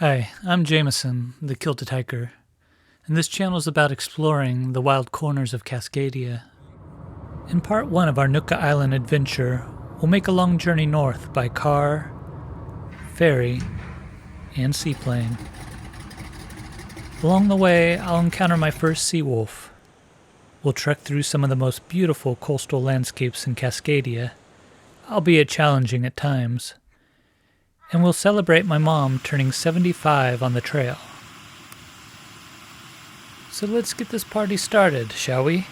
Hi, I'm Jameson, the Kilted hiker, and this channel is about exploring the wild corners of Cascadia. In part 1 of our Nootka Island adventure, we'll make a long journey north by car, ferry, and seaplane. Along the way, I'll encounter my first Seawolf. We'll trek through some of the most beautiful coastal landscapes in Cascadia, albeit challenging at times. And we'll celebrate my mom turning 75 on the trail. So let's get this party started, shall we?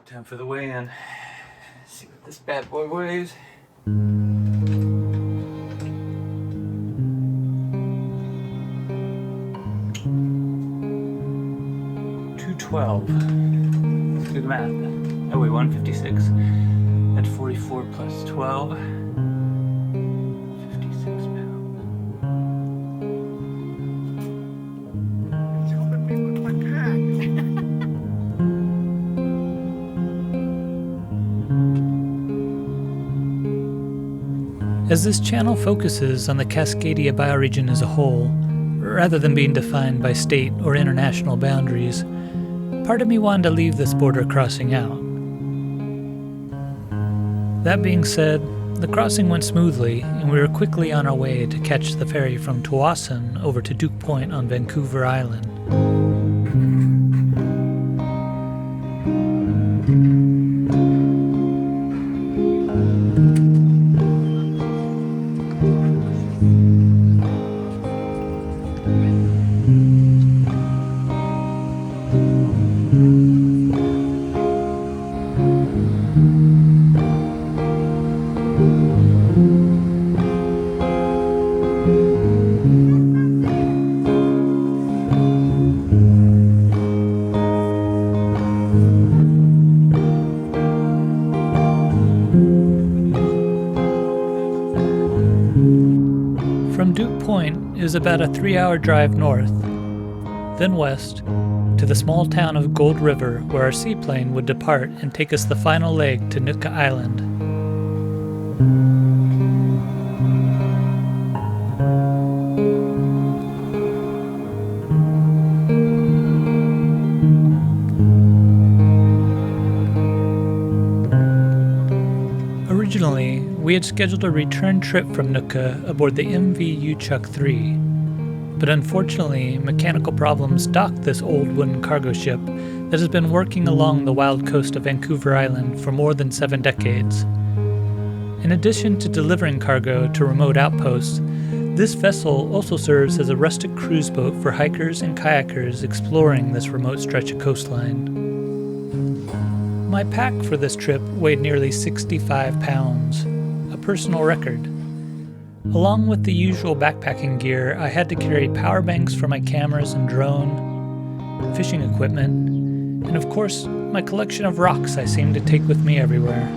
Time for the weigh-in. See what this bad boy weighs. 212. Let's do the math. Oh wait, 156. At 44 plus 12. 56 pounds. It's helping me with my pack. As this channel focuses on the Cascadia bioregion as a whole, rather than being defined by state or international boundaries, part of me wanted to leave this border crossing out. That being said, the crossing went smoothly, and we were quickly on our way to catch the ferry from Tawasin over to Duke Point on Vancouver Island. From Duke Point is about a 3-hour drive north, then west, to the small town of Gold River, where our seaplane would depart and take us the final leg to Nootka Island. Originally, we had scheduled a return trip from Nootka aboard the MV Uchuk 3, but unfortunately, mechanical problems docked this old wooden cargo ship that has been working along the wild coast of Vancouver Island for more than 7 decades. In addition to delivering cargo to remote outposts, this vessel also serves as a rustic cruise boat for hikers and kayakers exploring this remote stretch of coastline. My pack for this trip weighed nearly 65 pounds, a personal record. Along with the usual backpacking gear, I had to carry power banks for my cameras and drone, fishing equipment, and of course, my collection of rocks I seem to take with me everywhere.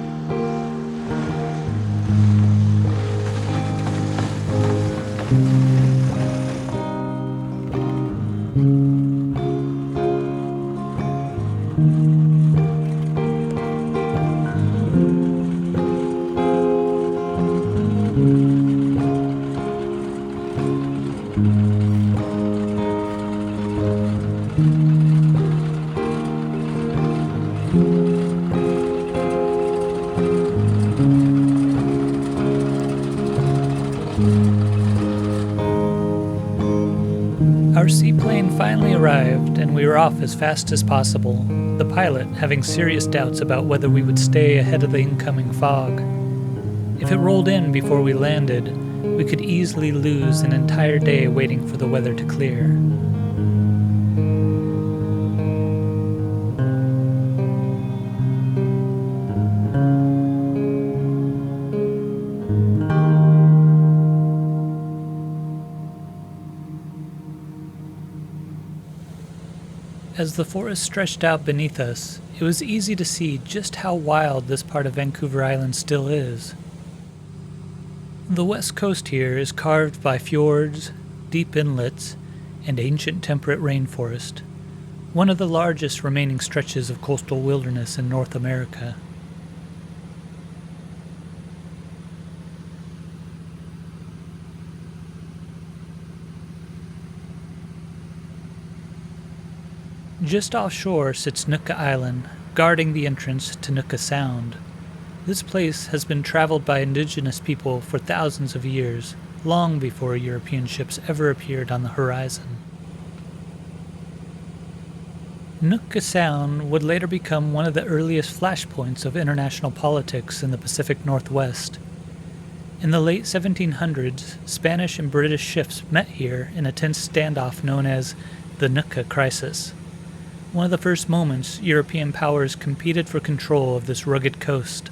Our seaplane finally arrived, and we were off as fast as possible, the pilot having serious doubts about whether we would stay ahead of the incoming fog. If it rolled in before we landed, we could easily lose an entire day waiting for the weather to clear. As the forest stretched out beneath us, it was easy to see just how wild this part of Vancouver Island still is. The west coast here is carved by fjords, deep inlets, and ancient temperate rainforest, one of the largest remaining stretches of coastal wilderness in North America. Just offshore sits Nootka Island, guarding the entrance to Nootka Sound. This place has been traveled by indigenous people for thousands of years, long before European ships ever appeared on the horizon. Nootka Sound would later become one of the earliest flashpoints of international politics in the Pacific Northwest. In the late 1700s, Spanish and British ships met here in a tense standoff known as the Nootka Crisis. One of the first moments European powers competed for control of this rugged coast.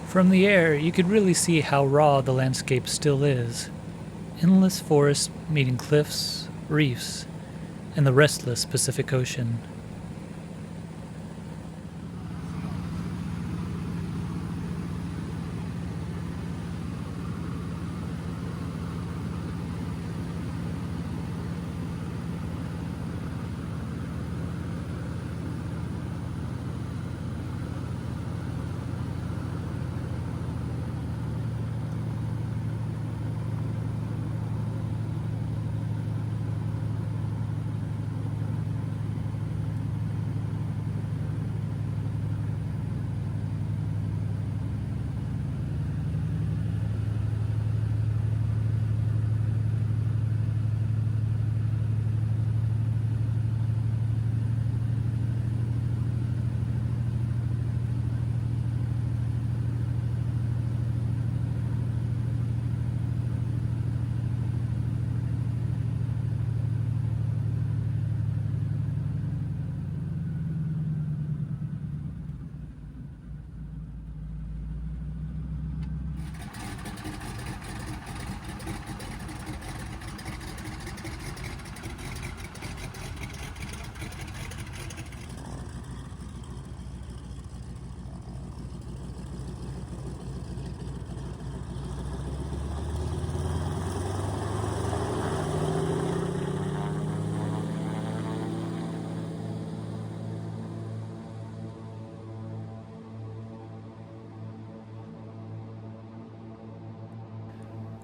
From the air, you could really see how raw the landscape still is. Endless forests meeting cliffs, reefs, and the restless Pacific Ocean.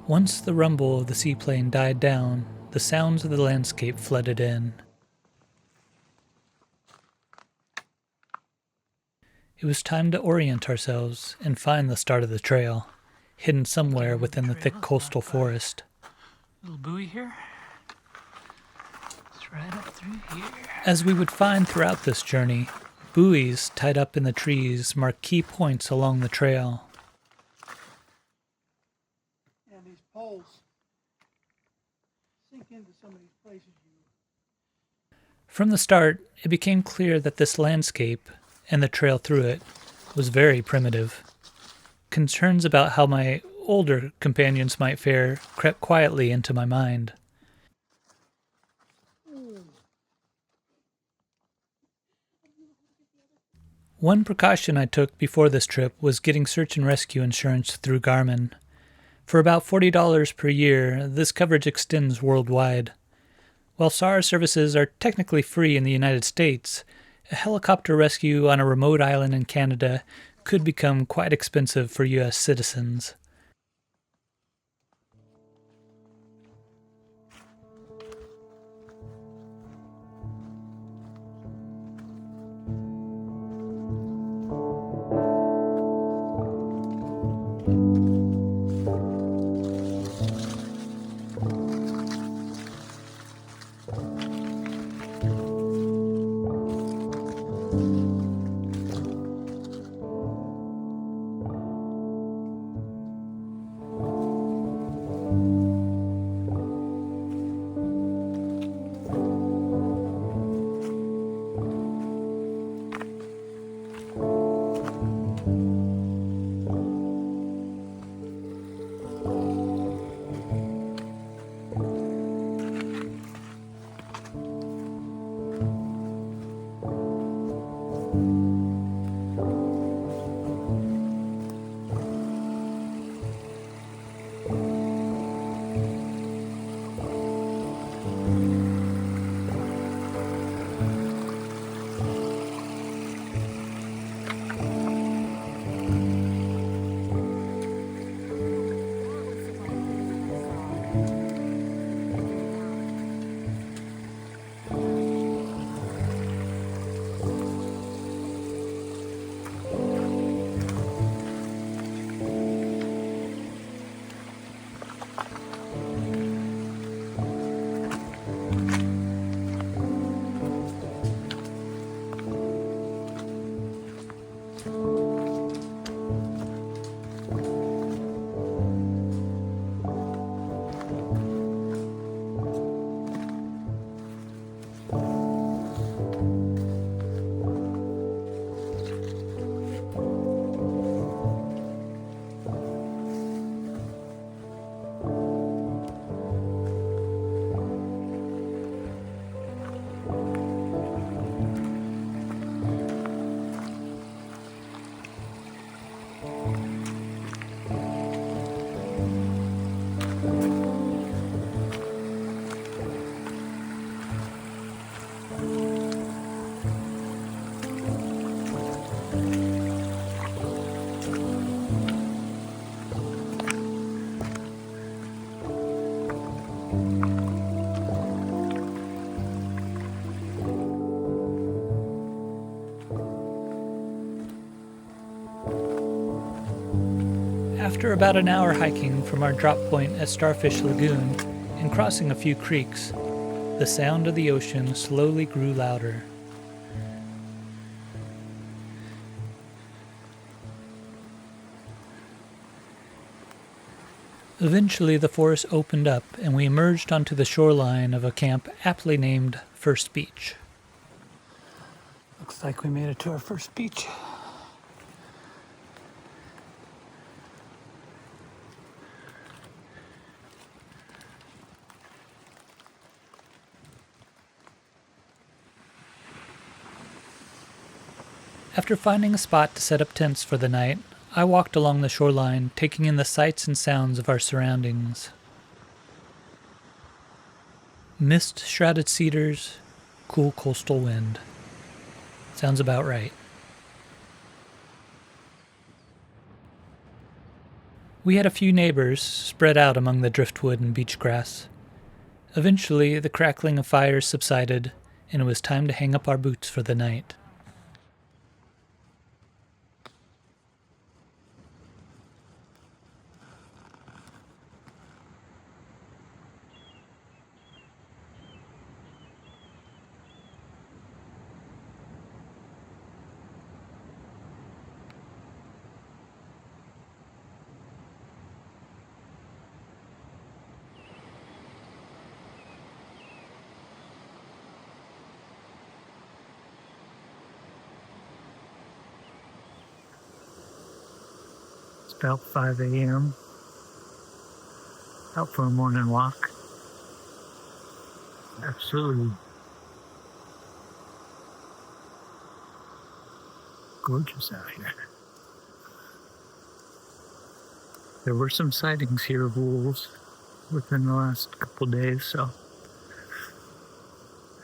Once the rumble of the seaplane died down, the sounds of the landscape flooded in. It was time to orient ourselves and find the start of the trail, hidden somewhere within the thick coastal forest. Little buoy here. It's right up through here. As we would find throughout this journey, buoys tied up in the trees mark key points along the trail. And these poles sink into some of these places. From the start, it became clear that this landscape, and the trail through it, was very primitive. Concerns about how my older companions might fare crept quietly into my mind. One precaution I took before this trip was getting search and rescue insurance through Garmin. For about $40 per year, this coverage extends worldwide. While SAR services are technically free in the United States, a helicopter rescue on a remote island in Canada could become quite expensive for U.S. citizens. After about an hour hiking from our drop point at Starfish Lagoon and crossing a few creeks, the sound of the ocean slowly grew louder. Eventually, the forest opened up and we emerged onto the shoreline of a camp aptly named First Beach. Looks like we made it to our first beach. After finding a spot to set up tents for the night, I walked along the shoreline, taking in the sights and sounds of our surroundings. Mist-shrouded cedars, cool coastal wind. Sounds about right. We had a few neighbors spread out among the driftwood and beach grass. Eventually, the crackling of fires subsided, and it was time to hang up our boots for the night. About 5 a.m. Out for a morning walk. Absolutely gorgeous out here. There were some sightings here of wolves within the last couple days, so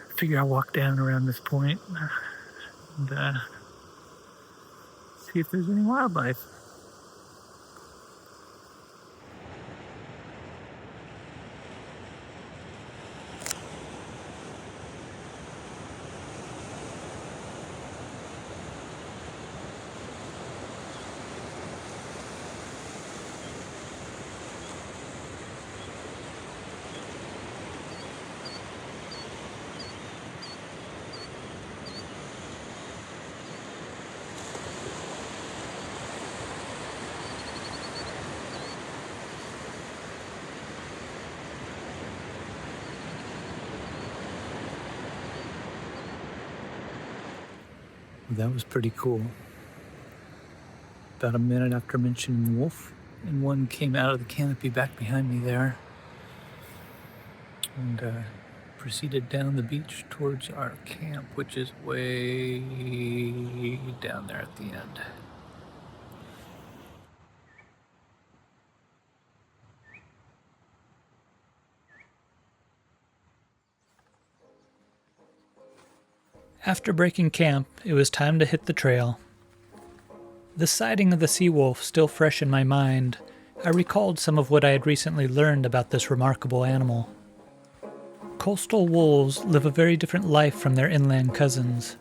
I figure I'll walk down around this point and see if there's any wildlife. That was pretty cool. About a minute after mentioning wolf, and one came out of the canopy back behind me there and proceeded down the beach towards our camp, which is way down there at the end. After breaking camp, it was time to hit the trail. The sighting of the Seawolf still fresh in my mind, I recalled some of what I had recently learned about this remarkable animal. Coastal wolves live a very different life from their inland cousins.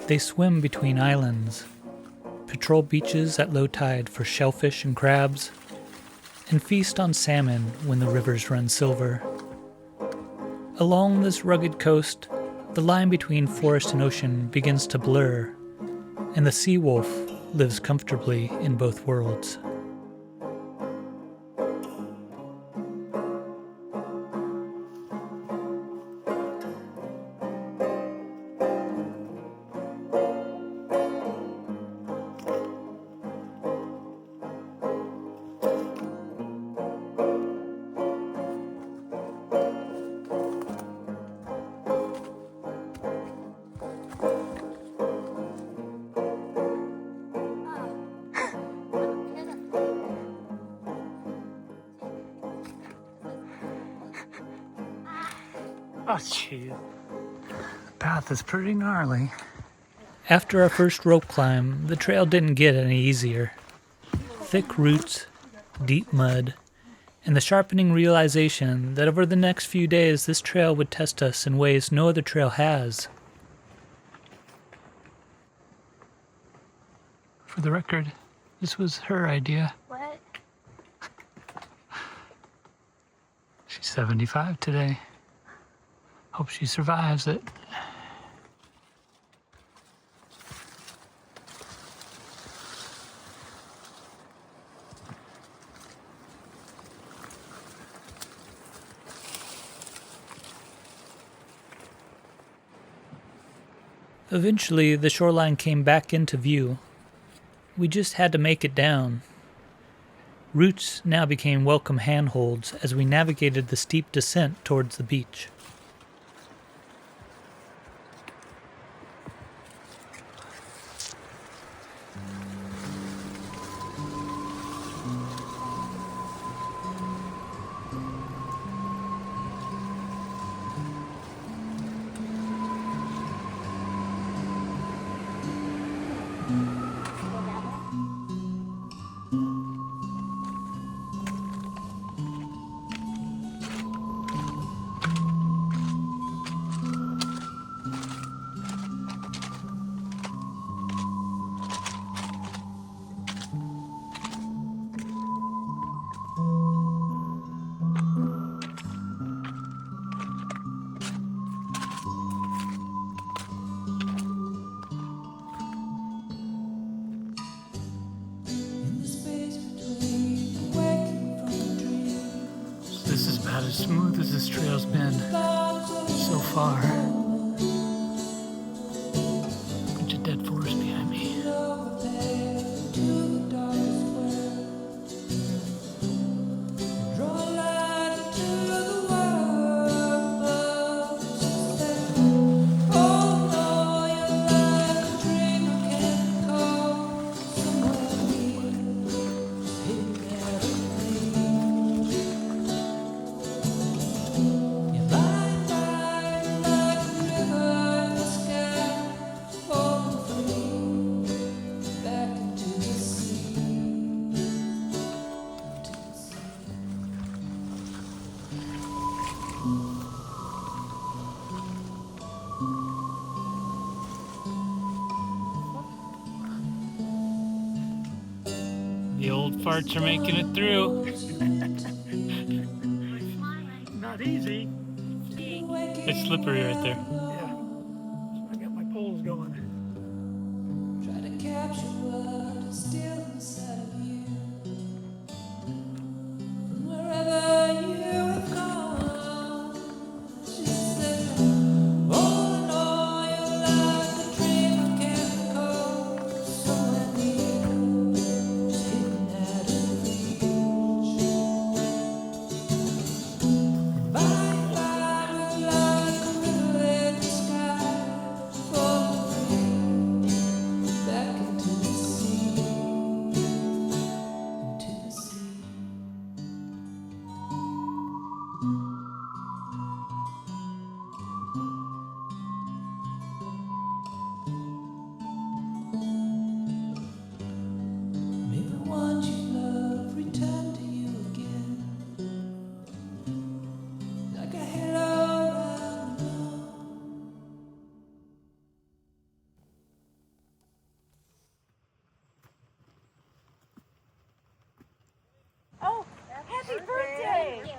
They swim between islands, patrol beaches at low tide for shellfish and crabs, and feast on salmon when the rivers run silver. Along this rugged coast, the line between forest and ocean begins to blur, and the Seawolf lives comfortably in both worlds. Oh, jeez. The path is pretty gnarly. After our first rope climb, the trail didn't get any easier. Thick roots, deep mud, and the sharpening realization that over the next few days this trail would test us in ways no other trail has. For the record, this was her idea. What? She's 75 today. Hope she survives it. Eventually, the shoreline came back into view. We just had to make it down. Roots now became welcome handholds as we navigated the steep descent towards the beach. This is about as smooth as this trail's been so far. Bunch of dead forest behind me. The old farts are making it through. Not easy. It's slippery right there. Yeah. I got my poles going. Try to capture what is still inside of you. From wherever you have gone, she said, all in all, you're like a dream I can't recall. Somewhere near, just hidden out of reach. By like a river in the sky, falling back into the sea, into the sea. May the one you love return to you again, like a halo around the moon. Oh, happy birthday! Thank you.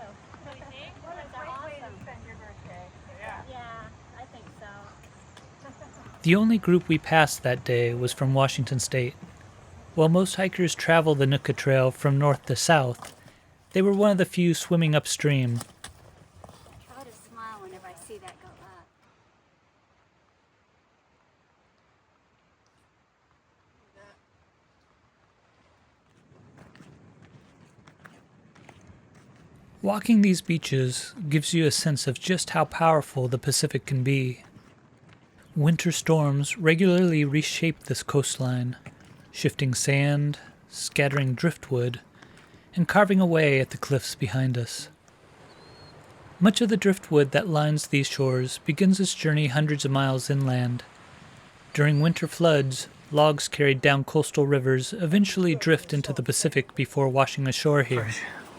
What a great way to spend your birthday. Yeah, I think so. The only group we passed that day was from Washington State. While most hikers travel the Nootka Trail from north to south, they were one of the few swimming upstream. Try to smile whenever I see that go up. Walking these beaches gives you a sense of just how powerful the Pacific can be. Winter storms regularly reshape this coastline, shifting sand, scattering driftwood, and carving away at the cliffs behind us. Much of the driftwood that lines these shores begins its journey hundreds of miles inland. During winter floods, logs carried down coastal rivers eventually drift into the Pacific before washing ashore here.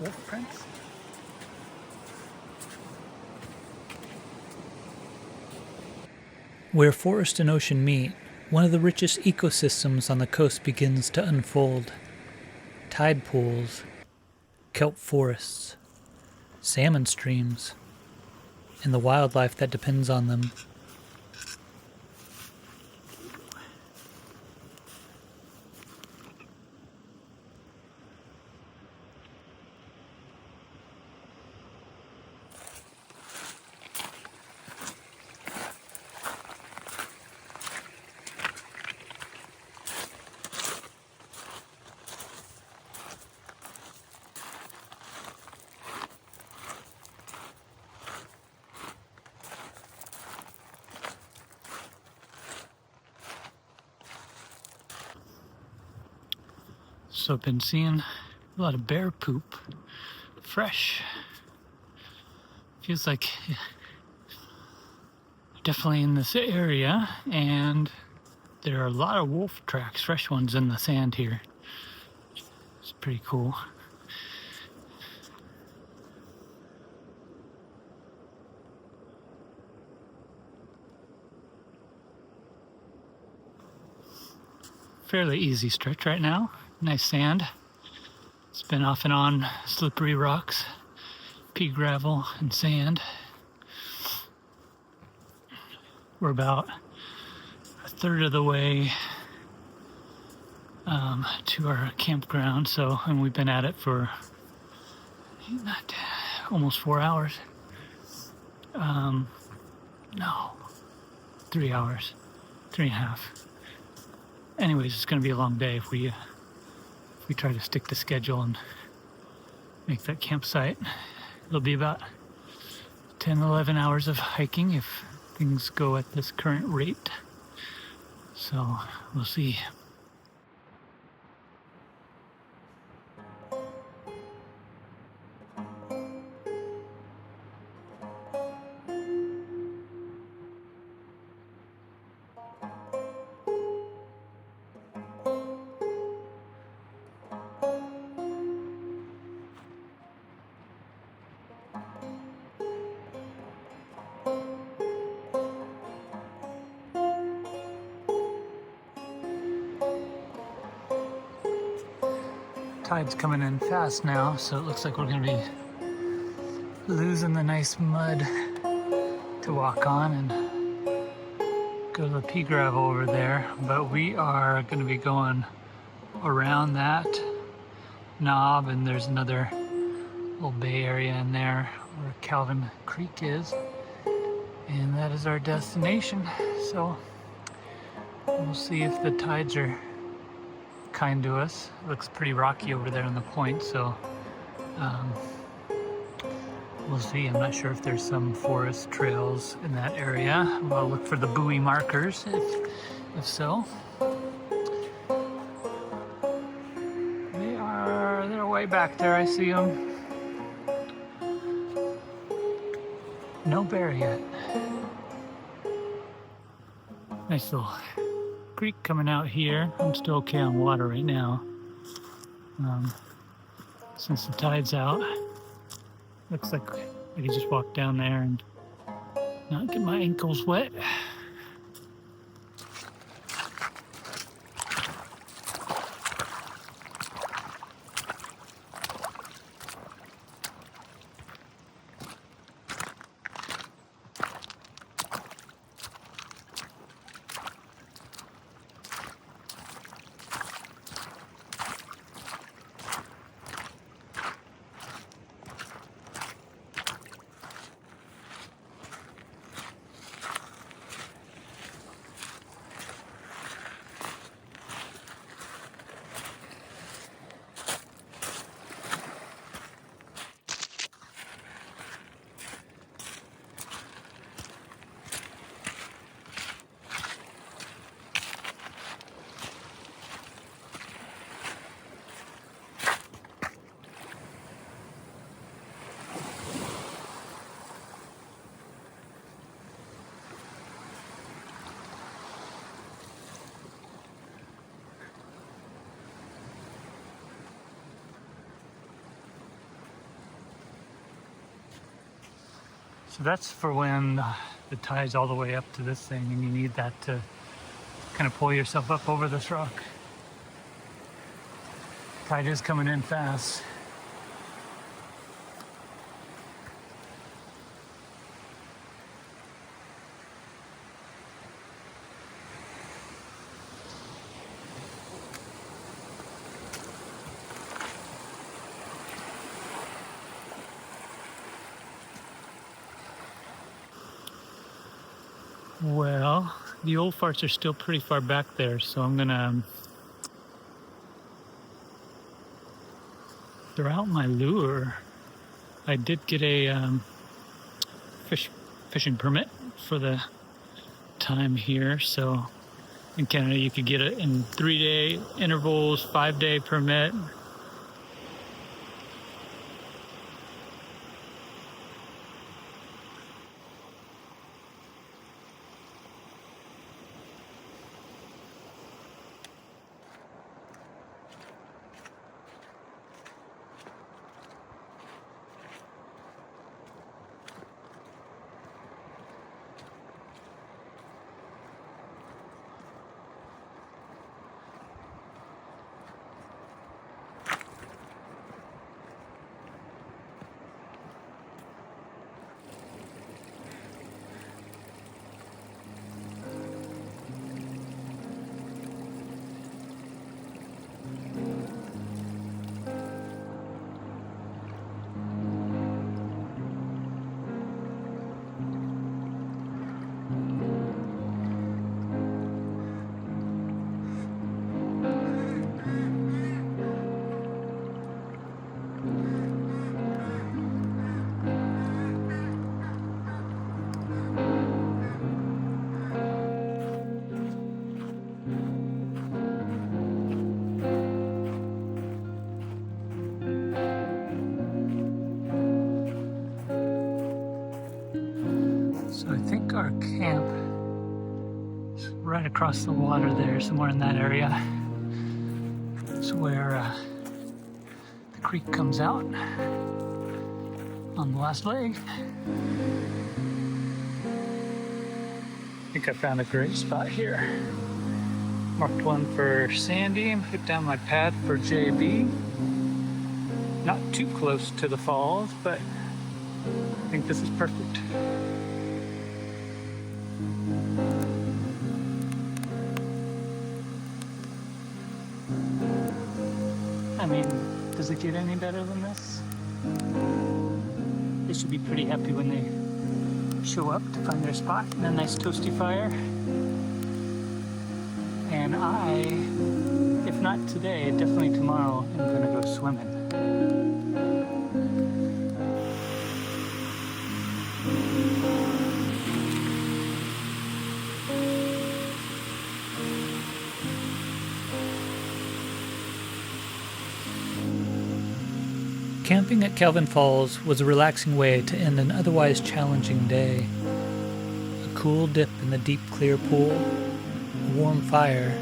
Wolf prints? Where forest and ocean meet, one of the richest ecosystems on the coast begins to unfold. Tide pools, kelp forests, salmon streams, and the wildlife that depends on them. So I've been seeing a lot of bear poop, fresh. Feels like definitely in this area, and there are a lot of wolf tracks, fresh ones in the sand here. It's pretty cool. Fairly easy stretch right now. Nice sand. It's been off and on slippery rocks, pea gravel, and sand. We're about a third of the way to our campground, and we've been at it for almost 4 hours. No, 3 hours, 3.5. Anyways, it's going to be a long day if we try to stick to schedule and make that campsite. It'll be about 10, 11 hours of hiking if things go at this current rate. So we'll see. Tide's coming in fast now, so it looks like we're gonna be losing the nice mud to walk on and go to the pea gravel over there. But we are gonna be going around that knob, and there's another little bay area in there where Calvin Creek is, and that is our destination. So we'll see if the tides are kind to us. It looks pretty rocky over there on the point, so we'll see. I'm not sure if there's some forest trails in that area. We'll look for the buoy markers if so. They're way back there. I see them. No bear yet. Nice little creek coming out here. I'm still okay on water right now. Since the tide's out, looks like I can just walk down there and not get my ankles wet. So that's for when the tide's all the way up to this thing, and you need that to kind of pull yourself up over this rock. Tide is coming in fast. Well, the old farts are still pretty far back there, so I'm gonna throw out my lure. I did get a fishing permit for the time here, so in Canada you could get it in 3-day intervals, 5-day permit. So I think our camp is right across the water there, somewhere in that area. It's where the creek comes out on the last leg. I think I found a great spot here. Marked one for Sandy, put down my pad for JB. Not too close to the falls, but I think this is perfect. I mean, does it get any better than this? They should be pretty happy when they show up to find their spot and a nice toasty fire. And I, if not today, definitely tomorrow, am gonna go swimming. Camping at Calvin Falls was a relaxing way to end an otherwise challenging day. A cool dip in the deep, clear pool, a warm fire,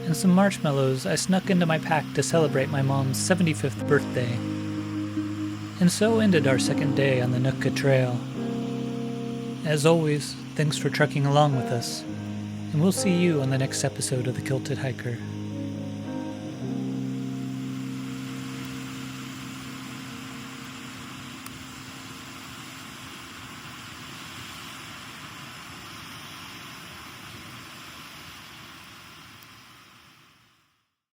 and some marshmallows I snuck into my pack to celebrate my mom's 75th birthday. And so ended our second day on the Nootka Trail. As always, thanks for trekking along with us, and we'll see you on the next episode of The Kilted Hiker.